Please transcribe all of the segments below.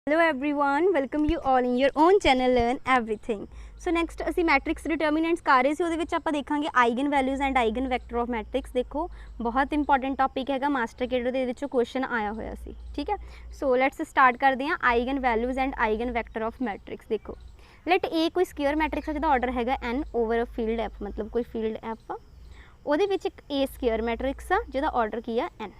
Hello everyone, welcome you all in your own channel Learn Everything. So next ਅਸੀਂ matrix determinants कर रहे थे ਉਹਦੇ ਵਿੱਚ ਆਪਾਂ ਦੇਖਾਂਗੇ eigenvalues and eigenvector of matrix. ਦੇਖੋ ਬਹੁਤ ਇੰਪੋਰਟੈਂਟ ਟੌਪਿਕ ਹੈਗਾ, ਮਾਸਟਰ ਕੇਡਰ ਦੇ ਵਿੱਚੋਂ ਕੁਐਸਚਨ ਆਇਆ ਹੋਇਆ ਸੀ। ਠੀਕ ਹੈ, ਸੋ ਲੈਟਸ ਸਟਾਰਟ ਕਰਦੇ ਹਾਂ eigenvalues and eigenvector of matrix. ਦੇਖੋ ਲੈਟ ਏ ਕੋਈ ਸਕੁਅਰ ਮੈਟ੍ਰਿਕਸ ਹੈ ਜਿਹਦਾ ਆਰਡਰ ਹੈਗਾ n over a field F, ਮਤਲਬ ਕੋਈ ਫੀਲਡ ਐਫ ਆ, ਉਹਦੇ ਵਿੱਚ ਇੱਕ ਏ ਸਕੁਅਰ ਮੈਟ੍ਰਿਕਸ ਆ ਜਿਹਦਾ ਆਰਡਰ ਕੀ ਆ n,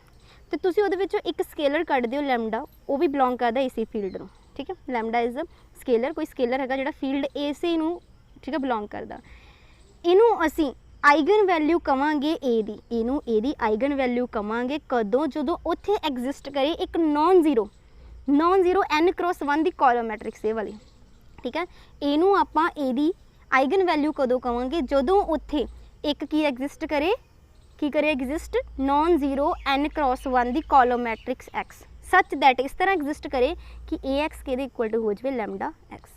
ਤੇ ਤੁਸੀਂ ਉਹਦੇ ਵਿੱਚੋਂ ਇੱਕ ਸਕੇਲਰ ਕੱਢ ਦਿਓ ਲੈਮਡਾ, ਉਹ ਵੀ ਬਿਲੋਂਗ ਕਰਦਾ ਇਸੇ ਫੀਲਡ ਨੂੰ। ठीक है, लैम्डा इज़ स्केलर, कोई स्केलर है जो फील्ड ए से नू ठीक है बिलोंग करता। इनू असी आइगन वैल्यू कवांगे ए दी, इनू ए दी आइगन वैल्यू कवांगे कदों जदों उत्थे एग्जिस्ट करे एक नॉन जीरो n क्रॉस 1 दी कॉलम मैट्रिक्स ए वाली। ठीक है, इनू आपां ए दी आइगन वैल्यू कदों कवांगे जदों उत्थे एक की एग्जिस्ट करे, की करे exist non zero n cross 1 दी column matrix x such that इस तरह एग्जिस्ट करे कि ए एक्स के इक्वल टू हो जाए लैम्डा एक्स।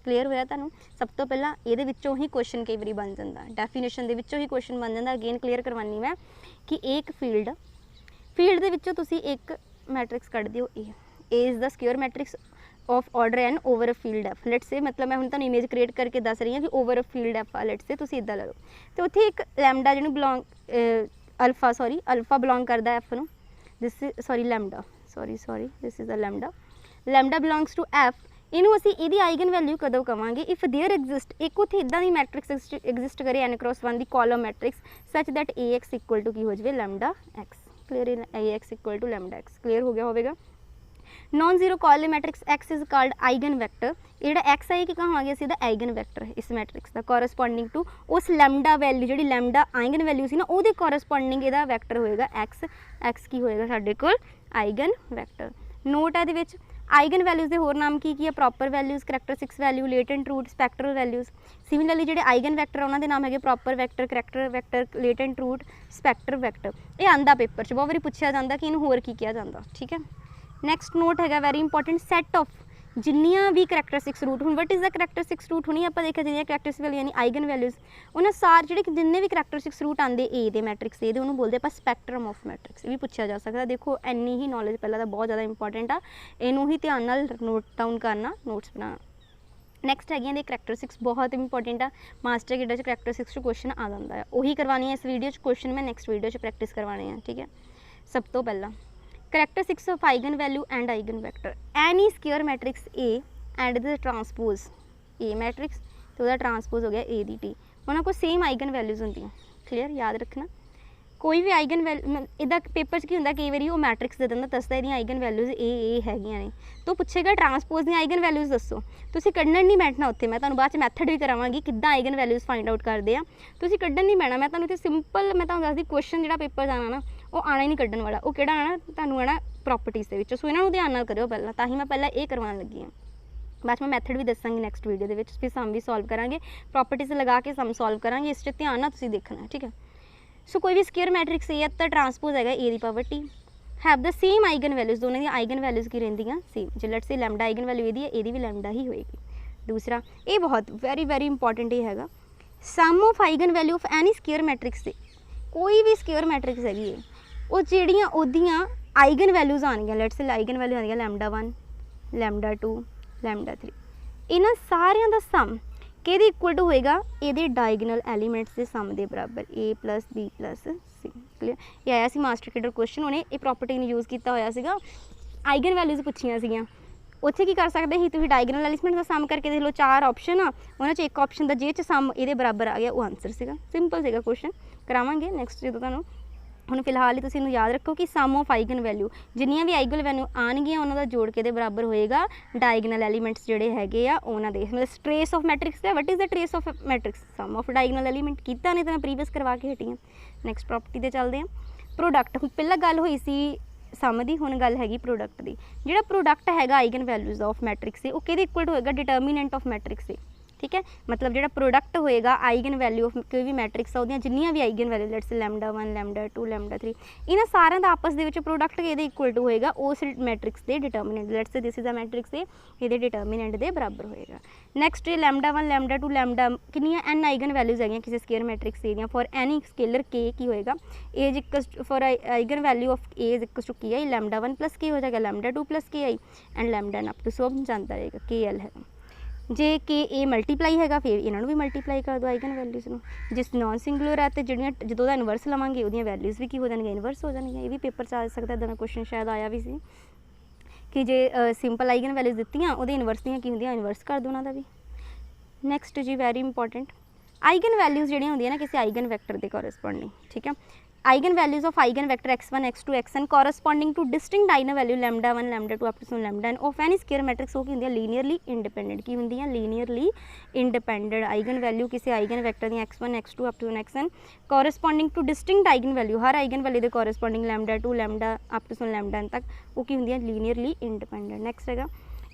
क्लीयर होया तुहानूं? सब तो पहला ये ही क्वेश्चन कई बार बन जाता, डेफिनेशन के ही क्वेश्चन बन जाता। अगेन क्लीयर करवानी मैं कि एक फील्ड दे विच्चों तुसीं एक मैट्रिक्स कढ़ दिओ A is the square matrix of order n over a field F. Let's say मतलब मैं हुण तुहानूं इमेज क्रिएट करके दस रही हाँ कि ओवर अ फील्ड एफ आ, लेट्स से तुसीं इदां ला लो, तो उत्थे एक लैम्डा जिहनूं बिलोंग अल्फा बिलोंग करदा एफ नूं, this sorry lambda this is the lambda belongs to F. इनू असी इहदी आइगन वैल्यू कदों कवांगे इफ देयर एग्जिस्ट एक उत्थे इदां दी मैट्रिक्स एग्जिस्ट करे n क्रॉस 1 दी column matrix such that A X equal to की हो जाए lambda X. Clear, A X equal to lambda X clear हो गया होगा। Non zero column matrix X is called eigen vector. ये जो एक्स है कि कहांगे असीं दा आइगन वैक्टर है इस मैट्रिक्स का, कॉरस्पॉन्डिंग टू उस लैम्डा वैल्यू जी लैम्डा आइगन वैल्यू सी ना उहदे कॉरस्पॉन्डिंग इहदा वैक्टर होएगा एक्स। एक्स की होएगा साडे कोल आइगन वैक्टर। नोट है इहदे विच आइगन वैल्यूज़ के होर नाम की है proper values, characteristics value, latent root, spectral values. Similarly जो आइगन वैक्टर उन्होंने नाम है proper vector, character vector, latent root, spectral vector. ये आंदा पेपर च बहुत बार पूछा जाता कि इन्हूं होर की कहा जाता। ठीक है, नैक्सट नोट है वेरी इंपॉर्टेंट सैट ऑफ जिन्नियां भी करैक्टरिस्टिक्स रूट हुण what is the characteristics root हुणी आप देखा जिन्नियां करैक्टरिस्टिक्स वैल्यू यानी आइगन वैल्यूज़ उन्हें सारे जो जिन्ने भी करैक्टरिस्टिक्स रूट आते ए दे मैट्रिक्स ए दे उन्होंने बोलते हैं स्पैक्ट्रम ऑफ मैट्रिक्स। ये भी पूछा जा सकता। देखो इन्नी ही नॉलेज पहला तो बहुत ज़्यादा इंपॉर्टेंट आ, इनू ही ध्यान नाल नोट डाउन करना, नोट्स बनाना। नैक्सट है करैक्टरिस्टिक्स बहुत इंपॉर्टेंट आ, मास्टर केडर करैक्टरिस्टिक्स क्वेश्चन आ जाता है, वही करवानी है इस वीडियो क्वेश्चन मैं नैक्सट वीडियो प्रैक्टिस करवाने हैं। ठीक है, सब तो पहला characteristics of eigen value and eigen vector. N E square matrix A and the transpose A matrix, तो वह ट्रांसपोज हो गया ए दी टी, उन्होंने को सेम आइगन वैल्यूज़ होंगी। क्लीयर, याद रखना कोई भी आइगन वैल्यू इदा पेपर की होंगे कई बार वो मैट्रिक्स दे दिंदा दसदा इहदियां आइगन वैल्यूज़ ए हैगियां ने, तो पूछेगा ट्रांसपोज दी आइगन वैल्यूज़ दसो, तुसीं कड्ढण नहीं बैठना उत्थे। मैं तुहानूं बाद च मैथड भी करावांगी किद्दां आइगन वैल्यूज़ फाइंड आउट करदे आ, तुसीं कड्ढण नहीं बैठना। मैं तुहानूं इत्थे सिंपल मैं तुहानूं दसदी क्वेश्चन जिहड़ा पेपर जाना ना वो आना ही नहीं कड्ढण वाला, वो किहड़ा आना तुहानूं आना प्रॉपर्टीज़ दे विच। सो इन्हां नूं ध्यान नाल करिओ पहलां, तां ही मैं पहलां ये करवाउण लगी हां। बाद में मैथड भी दसांगी नैक्सट वीडियो के फिर सम भी सॉल्व करांगे, प्रॉपर्टीज लगा के सम सॉल्व करांगे, इस ध्यान ना तुसीं देखना है। ठीक है, सो कोई भी स्क्वेयर मैट्रिक्स ए तो ट्रांसपोज है ए दी power T have the same eigenvalues, दोनों दी आइगन वैल्यूज़ की रहिंदियां सेम। जो let's say lambda eigenvalue A दी भी लैम्डा ही होएगी। दूसरा ये बहुत वेरी इंपॉर्टेंट ये हैगा sum of eigen value of any square matrix से, कोई भी स्क्वेयर मैट्रिक्स हैगी है वो जिहड़ियां ओहदियां आइगन वैल्यूज़ आउणगियां, लेट्स से आइगन वैल्यू आउणगियां लैम्डा 1 लैम्डा 2 लैम्डा 3, इन्हां सारियां दा सम किहदे इक्वल टू होएगा ये डायगनल एलीमेंट्स के सम के बराबर ए प्लस बी प्लस सी। क्लीयर, ये आया सी मास्टर केडर क्वेश्चन, उन्हें ये प्रॉपर्टी ने यूज़ किया होया सीगा, आइगन वैल्यूज़ पुछियां सीगियां। उत्थे की कर सकते ही तुसीं डायगनल एलीमेंट का सम करके देख लो, 4 ऑप्शन आ उन्हां च एक ऑप्शन का जे च सम ये बराबर आ गया वो आंसर सीगा। सिंपल सीगा क्वेश्चन, करावांगे नैक्सट जो तुहानूं। ਹੁਣ फिलहाल ही तुसीं याद रखो कि सम ऑफ आइगन वैल्यू जिन्नियां भी आइगन वैल्यू आउणगियां उन्हां दा जोड़ के दे बराबर होएगा डायगनल एलीमेंट्स जिहड़े हैगे आ उन्हां दे। मतलब ट्रेस ऑफ मैट्रिक्स है, what is the trace of matrix sum of diagonal element कीता नहीं तो मैं प्रीवियस करवा के हटी हाँ। नैक्सट प्रॉपर्टी ते चलदे हैं। प्रोडक्ट पहला गल होई सी सम दी, हुण गल हैगी प्रोडक्ट दी। जिहड़ा प्रोडक्ट हैगा आइगन वैल्यूज़ ऑफ मैट्रिक्स से वो किहदे इक्वल टू होएगा डिटर्मीनेंट ऑफ मैट्रिक्स से। ठीक है। मतलब जो प्रोडक्ट होएगा आइगन वैल्यू ऑफ कोई भी मैट्रिक्स है वो जिन्नियां भी आइगन वैल्यू लेट्स λ1 λ2 λ3 इन्हां सारिਆਂ ਦਾ आपस ਦੇ ਵਿੱਚ प्रोडक्ट ਇਹਦੇ इक्वल टू होएगा उस मैट्रिक्स के determinant let's this is a matrix से ਇਹਦੇ डिटर्मिनेंट के बराबर होएगा। नैक्सट λ1 λ2 λ कितनियां n आइगन वैल्यूज है किसी square matrix area for any scalar k की होएगा as equals for eigen value of A is equals to k आई λ1 प्लस के हो जाएगा λ2 प्लस के आई एंड λn अप टू सब जानता रहेगा के एल है। जे के ए मल्टीप्लाई है फिर इन्हों भी मल्टीप्लाई कर दो आइगन वैल्यूज़ में जिस नॉन सिंगुलर है तो जो जो इनवर्स लवेंगे वो वैल्यूज़ भी की हो जाएगी इनवर्स हो जाएगी। ये भी पेपर च आ सकता है क्वेश्चन शायद आया भी सी कि जे सिंपल आइगन वैल्यूज़ दित्तियां वो इनवर्स दी की होंदियां इनवर्स कर दो उन्होंने भी। नैक्सट जी वैरी इंपॉर्टेंट आइगन वैल्यूज़ जो होंदियां ना किसी आइगन वैक्टर के कॉरस्पॉन्डिंग ठीक है। Eigenvalues of eigenvector x1 x2 xn corresponding to distinct eigenvalue λ1 λ2 up to λn of any square matrix वो की होंदी लीनियरली इंडिपेंडेंट की होंदी लीनियरली इंडिपेंडेंट आइगन वैल्यू किसी आइगन वैक्टर दी x1 x2 up to xn corresponding to distinct eigenvalue हर eigenvalue के corresponding λ2 λ up to λn तक वो की होंदी लीनियरली इंडिपेंडेंट। नैक्सट है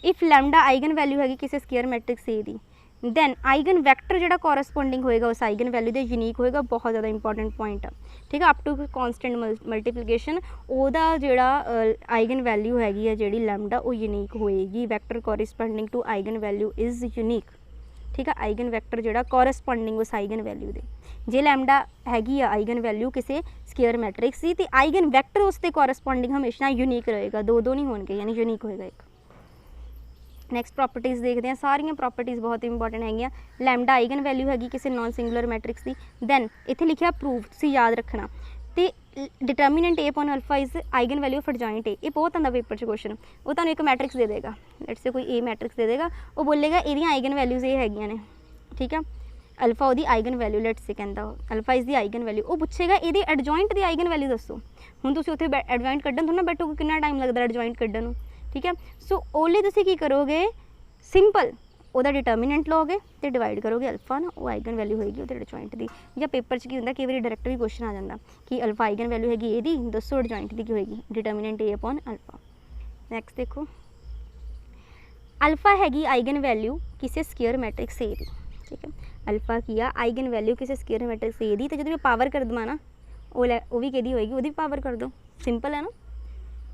इफ λ आइगन वैल्यू हैगी किसी स्केयर मैट्रिक्स ए दी दैन आइगन वैक्टर जो कॉरस्पॉन्डिंग होएगा उस आइगन वैल्यू के यूनीक होएगा बहुत ज़्यादा इंपॉर्टेंट पॉइंट है ठीक है। अप टू कॉन्सटेंट मल्टीप्लीकेशन ओदा जोड़ा आइगन वैल्यू हैगी है जी लैम्डा वो यूनीक होएगी vector corresponding to eigen value is unique ठीक है। आइगन वैक्टर जोड़ा कॉरस्पॉन्डिंग उस आइगन वैल्यू दे जे लैम्डा हैगी आ आइगन वैल्यू किसी स्केयर मैट्रिक्स की तो आइगन वैक्टर उसके कॉरस्पॉन्डिंग हमेशा यूनीक रहेगा दो नहीं होंगे यानी यूनीक होएगा एक। नैक्सट प्रॉपर्टीज़ देखते हैं सारिया प्रॉपर्टीज़ बहुत इंपॉर्टेंट है लैम्डा आइगन वैल्यू हैगी किसी नॉन सिंगुलर मैट्रिक्स की दैन इतने लिखा प्रूफ तुम याद रखना तो determinant A upon alpha is eigen value of adjoint A बहुत आता पेपर से क्वेश्चन वो तुम्हें एक मैट्रिक्स दे देगा लेट्स से कोई ए मैट्रिक्स दे देगा वो बोलेगा ये आइगन वैल्यूज़ ये हैगियां ने ठीक है। अल्फा वो आइगन वैल्यू लेट्स से कहता alpha is the eigen value वो पूछेगा ये एडजॉइंट की आइगन वैल्यू दसो हूँ तुम उत्थे एडजॉइंट कड्ढन थोड़ा बैठोगे कितना टाइम लगता एडजॉइंट कड्ढन ठीक है। सो ओले तुसीं की करोगे सिंपल ਉਹਦਾ डिटर्मिनेंट लोगे तो डिवाइड करोगे अल्फा ना वो आइगन वैल्यू होएगी वो एडजॉइंट की या पेपर च की होंदा कई बार डायरैक्ट भी क्वेश्चन आ जाता कि अल्फा आइगन वैल्यू हैगी ए दी दसो एडजॉइंट की होएगी डिटर्मिनेंट ए अपॉन अल्फा। नैक्सट देखो अल्फा हैगी आइगन वैल्यू किसी स्केयर मैट्रिक्स ए दी ठीक है। अल्फा की आ आइगन वैल्यू किसी स्केयर मैट्रिक्स ए दी तो जो पावर कर दवा ना वो भी कि होएगी वो पावर कर दो सिंपल है ना।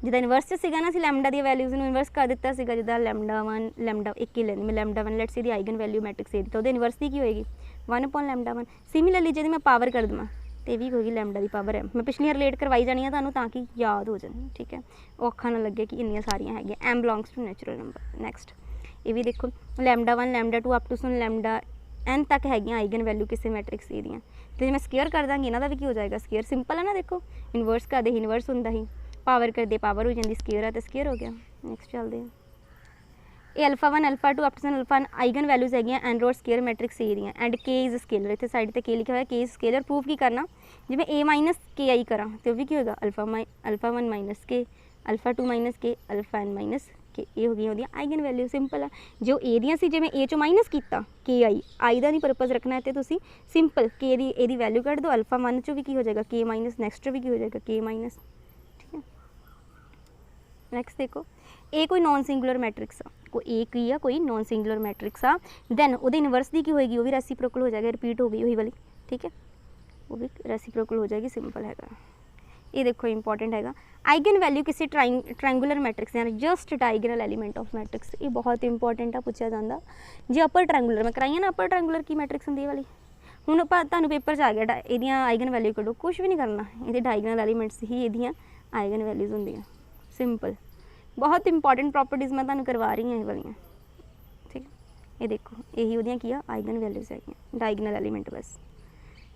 जिदा इनवर्स से ना लैम्डा दी वैल्यूज़ में इनवर्स कर दिता जिदा λ1 लैम्डा एक ही लेनी मैं λ1 लेट्स दी आइगन वैल्यू मैट्रिक्स ए दी तो इनवर्स की होएगी 1 अपॉन λ1। सिमिलरली जो मैं पावर कर देवां तो भी होगी लैम्डा की पावर है मैं पिछलियां रिलेट करवाई जानी है तुहानूं ताकि याद हो जाए ठीक है वो अखा ना लगे कि इन्नियां सारियां हैगियां M belongs to natural number. Next ये भी देखो λ1 λ2 अप टू लैम्डा एन तक हैगियां आइगन वैल्यू किसी मैट्रिक्स ए दियां तो जो मैं स्केयर कर दांगी इन्हां दा भी की हो जाएगा स्केयर सिंपल है ना। देखो इनवर्स कर दे इनवर्स हुंदा ही पावर कर दे पावर हो जाती स्केयर है तो स्केयर हो गया। नैक्सट चलते हैं ये alpha 1 alpha 2 up to alpha eigen values है and rowed square matrix A दियां एंड के इज स्केलर इतने साइड पर के लिखा हुआ के इज स्केलर प्रूफ की करना जिवें ए माइनस के आई करा तो भी होगा अल्फा 1 माइनस के अल्फा 2 माइनस के अल्फा एन माइनस के ये हो गई आइगन वैल्यू सिंपल है जो ए दियां सी जिवें ए चो माइनस किया के आई का नहीं परपज़ रखना है तो तुसीं सिंपल के दी वैल्यू कट दो अल्फा 1 चो भी की हो जाएगा के माइनस नैक्सट भी की हो जाएगा के माइनस ठीक है। नैक्सट देखो ए कोई नॉन सिंगुलर मैट्रिक्स आ कोई ए की है कोई नॉन सिंगुलर मैट्रिक्स आ दैन वो इनवर्स की होएगी वो भी रेसिप्रोकल हो जाएगा रिपीट हो गई वही वाली ठीक है वो भी रेसिप्रोकल हो जाएगी सिंपल है। ये देखो इंपॉर्टेंट है आइगन वैल्यू किसी ट्रायंगुलर मैट्रिक्स यानी just diagonal element of matrix ये बहुत इंपॉर्टेंट है पूछा जाता जो अपर ट्रायंगुलर मैं कराई ना अपर ट्रायंगुलर की मैट्रिक्स होंगी वाली हूँ तुहानूं पेपर च आ गया ये आइगन वैल्यू कढो कुछ भी नहीं करना ये डायगोनल एलीमेंट्स ही ये आइगन वैल्यूज़ होंदियां सिंपल बहुत इंपॉर्टेंट प्रॉपर्टीज़ मैं तुहानूं करवा रही हूँ ये वाली ठीक है। ये देखो यही वो की आइगन वैल्यूज़ है डायगोनल एलीमेंट बस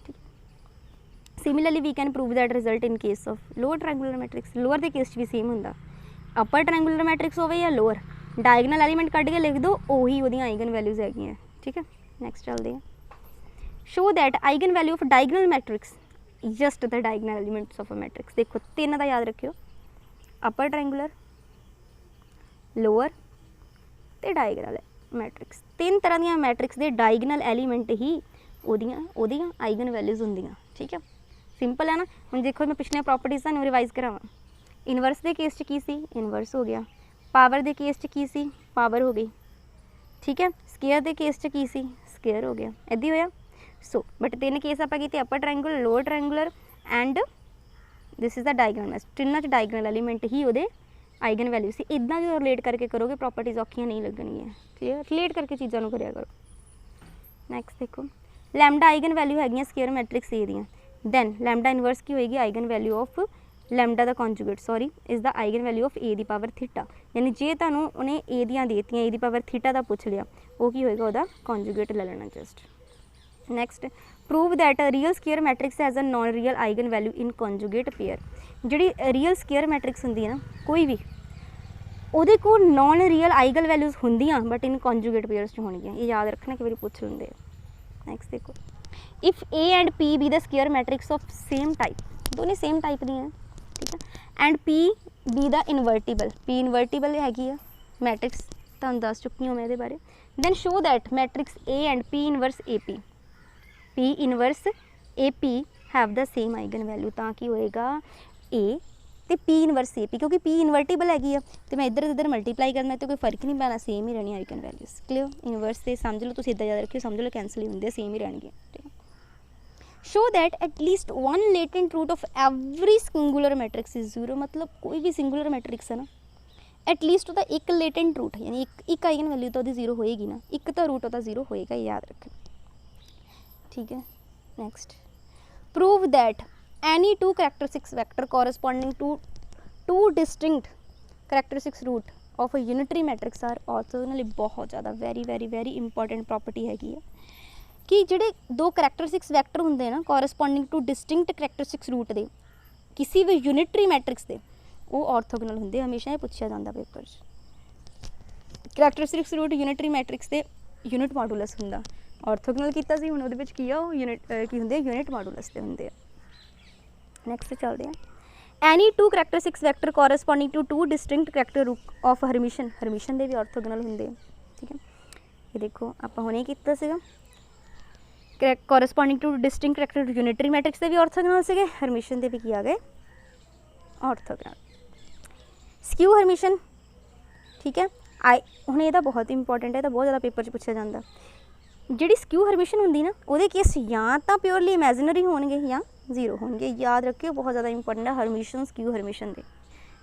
ठीक है। Similarly we can prove that result in case of lower triangular matrix lower के केस भी सेम होंदा अपर ट्रायंगुलर मैट्रिक्स होवे या लोअर डायगोनल एलीमेंट कट के लिख दो वही वो आइगन वैल्यूज़ है ठीक है। नैक्सट चलते हैं show that eigen value of diagonal matrix just the diagonal elements of a matrix देखो तीन का याद रखियो अपर ट्रायंगुलर लोअर तो डायगोनल मैट्रिक्स तीन तरह दी मैट्रिक्स के डायगोनल एलीमेंट ही ओदियां आइगन वैल्यूज़ होंदियां ठीक है सिंपल है ना। हम देखो मैं पिछले प्रॉपर्टीज़ तुहानूं रिवाइज करावां इनवर्स के केस च की सी इनवर्स हो गया पावर के केस च की सी पावर हो गई ठीक है स्केयर के केस च की सी स्केयर हो गया, इदां होया। सो बट 3 केस आपां कीते, upper triangular, lower triangular and this is the diagonal match. तिन्नां च डायगोनल एलीमेंट ही उहदे आइगन वैल्यू सी। इदां जो रिलेट करके करोगे प्रॉपर्टीज़ औखियां नहीं लगणगियां। क्लीयर, रिलेट करके चीज़ां नूं करिया करो। नैक्सट देखो, लैमडा आइगन वैल्यू हैगियां स्केयर मैट्रिक्स ए दियां, दैन लैमडा इनवर्स की होएगी आइगन वैल्यू ऑफ लैमडा दा conjugate sorry is the eigen value of A दी पावर थीटा। यानी जे तुहानूं उहने ए दियां देतियां, ए दी पावर थीटा दा पुछ लिया, वो की होएगा उहदा कॉन्जुगेट ले लेना just. Next, prove that real square matrix has a non real eigen value in conjugate pair. जिहड़ी रियल स्केयर मैट्रिक्स हुंदी है ना कोई भी, ਉਹਦੇ ਕੋਲ नॉन रियल आइगन वैल्यूज़ ਹੁੰਦੀਆਂ बट इन कॉन्जुगेट पेयर्स च होणगीਆਂ। ये याद रखना, कई बार पूछ लेंदे। नैक्सट देखो, if A and P be the square matrix of same type, दोनों सेम टाइप दी हैं, ठीक है, and P be the invertible, P invertible हैगी है मैट्रिक्स, तुहानूं दस चुकी हूँ मैं ये बारे। Then show that matrix A and P inverse A P inverse A P have the same eigen value, तां की होएगा ए तो पी इनवर्स ए पी, क्योंकि पी इनवर्टिबल हैगी है तो मैं इधर इधर मल्टीप्लाई करना तो कोई फर्क नहीं पैना, सेम ही रहनी आइगन वैल्यूज़। क्लियर, इनवर्स से समझ लो, तुम इदा याद रखियो, समझ लो कैंसल ही होंगे, सेम ही रहणगे। ठीक है, show that at least one latent root of every singular matrix is zero. मतलब कोई भी सिंगुलर मैट्रिक्स है ना, एटलीस्ट उसका एक लेटेंट रूट है, यानी एक आइगन वैल्यू तो वो जीरो होएगी ना, एक तो रूट उसका जीरो होएगा, याद रखना। ठीक है, next, prove that any two characteristics vector corresponding to two distinct characteristics root of a unitary matrix are orthogonal। बहुत ज़्यादा वेरी इंपॉर्टेंट प्रॉपर्टी हैगी है कि जिहड़े दो करैक्टरिस्टिक्स वैक्टर होंदे ना corresponding to distinct characteristics root दे किसी भी यूनिटरी मैट्रिक्स दे, वो ऑर्थोगोनल होंदे। हमेशा ये पूछा जाता पेपर च। करैक्टरिस्टिक्स रूट यूनिटरी मैट्रिक्स दे यूनिट मॉडुलस हुंदा, ऑर्थोगोनल कीता सी, हुण उहदे विच की आ यूनिट की हुंदे, यूनिट मॉडुलस दे हुंदे। नैक्सट चलते हैं, any two characteristics vector corresponding to two distinct character of Hermitian, Hermitian दे भी ऑर्थोगोनल होंदे। ठीक है, ये देखो आपां हुणे कीता सीगा, corresponding to distinct character unitary matrix दे भी ऑर्थोगोनल सीगे, हरमिशन दे भी की आ गए ऑर्थोगोनल। स्क्यू हरमिशन, ठीक है, हुण इहदा बहुत इंपॉर्टेंट है, तो बहुत ज़्यादा पेपर च पूछा जाता। जिहड़ी स्क्यू हरमिशन होंदी ना, उहदे केस या तो प्योरली इमेजिनरी होणगे या जीरो होंगे, याद रखियो, बहुत ज़्यादा इंपॉर्टेंट है हरमिशन स्क्यू हरमिशन दे।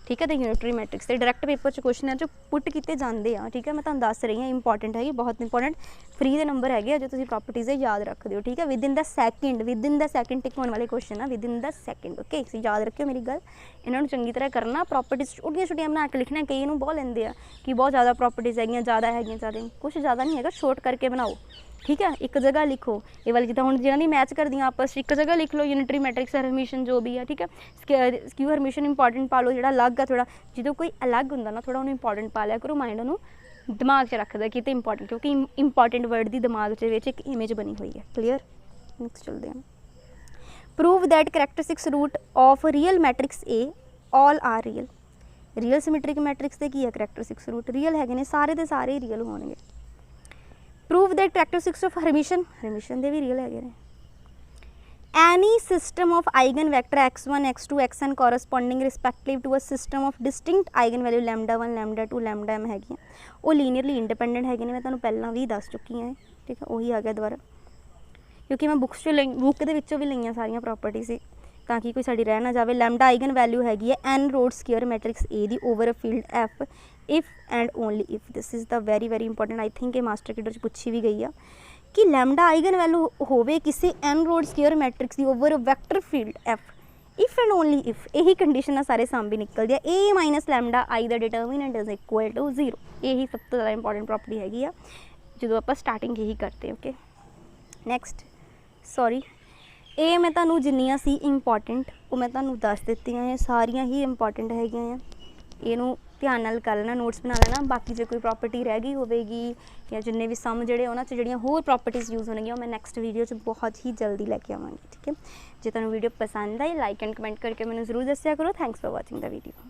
ठीक है, तो यूनिटरी मैट्रिक्स से डायरैक्ट पेपर च क्वेश्चन जो पुट किए जाते हैं। ठीक है, मैं तुहानूं दस रही हाँ, इंपॉर्टेंट है, बहुत इंपॉर्टेंट फ्री के नंबर है जो तुम प्रॉपर्टीज़ याद रख दिओ। ठीक है, विद इन द सैकेंड टिक होने वाले क्वेश्चन है, with in the second. Okay, याद रखियो मेरी गल, इन्होंने चंगी तरह करना, प्रॉपर्टीज़ छोटिया छोटिया बना के लिखना। कई इनू बहुत लेंदे आ कि बहुत ज़्यादा प्रॉपर्टीज़ है, ज़्यादा कुछ ज़्यादा नहीं है, शॉर्ट करके बनाओ। ठीक है, एक जगह लिखो, ये वाली जिदा हूँ जिन्होंने मैच कर दियाँ आपस एक जगह लिख लो, यूनिटरी मैट्रिक्स हरमिशन जो भी है। ठीक है, स्क्यू हरमिशन इंपॉर्टेंट पा लो, जो अलग है थोड़ा, जो कोई अलग होंगे ना थोड़ा उन्होंने इंपॉर्टेंट पा लिया करो, माइंड उन्होंने दिमाग च रखता कि तो इंपॉर्टेंट, क्योंकि इंपॉर्टेंट वर्ड की दिमाग एक इमेज बनी हुई है। क्लीयर, नैक्सट चलते हैं, prove that characteristics root of real matrix A all are real. Real symmetric matrix के की है करैक्टरिस्टिक्स रूट रियल है, सारे के सारे रियल होंगे। Prove that characteristics of Hermitian, Hermitian दे भी रियल है। Any system of eigenvector x1 x2 xn corresponding respective to a system of distinct eigenvalue λ1 λ2 λm हैगी, वो लीनियरली इंडिपेंडेंट है। मैं तुहानूं पहलां भी दस चुकी हाँ। ठीक है, वही आ गया दोबारा, क्योंकि मैं बुक्स चो बुक के भी लईआं सारियां प्रॉपर्टीज़ ताकि कोई साड़ी रह ना जाए। लैम्डा आइगन वैल्यू हैगी है n rowed square matrix A दी over a field F if and only if. This is the very important, I think ये मास्टर किडर पूछी भी गई है कि लैम्डा आइगन वैल्यू होवे किसी एन रोड स्केयर मैट्रिक्स दी over a vector field F if and only if. यही कंडीशन है सारे सामने निकलती है। A minus lambda I the determinant is equal to 0। यही सब तो ज़्यादा इंपॉर्टेंट प्रॉपर्टी हैगी आ जो आप स्टार्टिंग यही करते हैं। ओके, नैक्सट सॉरी ये मैं तुहानूं जिन्नियां सी इंपॉर्टेंट वो मैं तुहानूं दस दित्तियां हैं, सारियां ही इंपॉर्टेंट हैगियां। इहनूं ध्यान नाल कर लेना, नोट्स बना लेना। बाकी जो कोई प्रॉपर्टी रह गई होगी या जिन्ने भी सम जोड़े उन्होंने जोड़ियाँ होर प्रॉपर्टीज़ यूज़ होंगे मैं नैक्सट वीडियो बहुत ही जल्दी लैके आवांगी। ठीक है, जो तुहानूं वीडियो पसंद आई लाइक एंड कमेंट करके मैंने जरूर दस्सिया करो। Thanks for watching the video.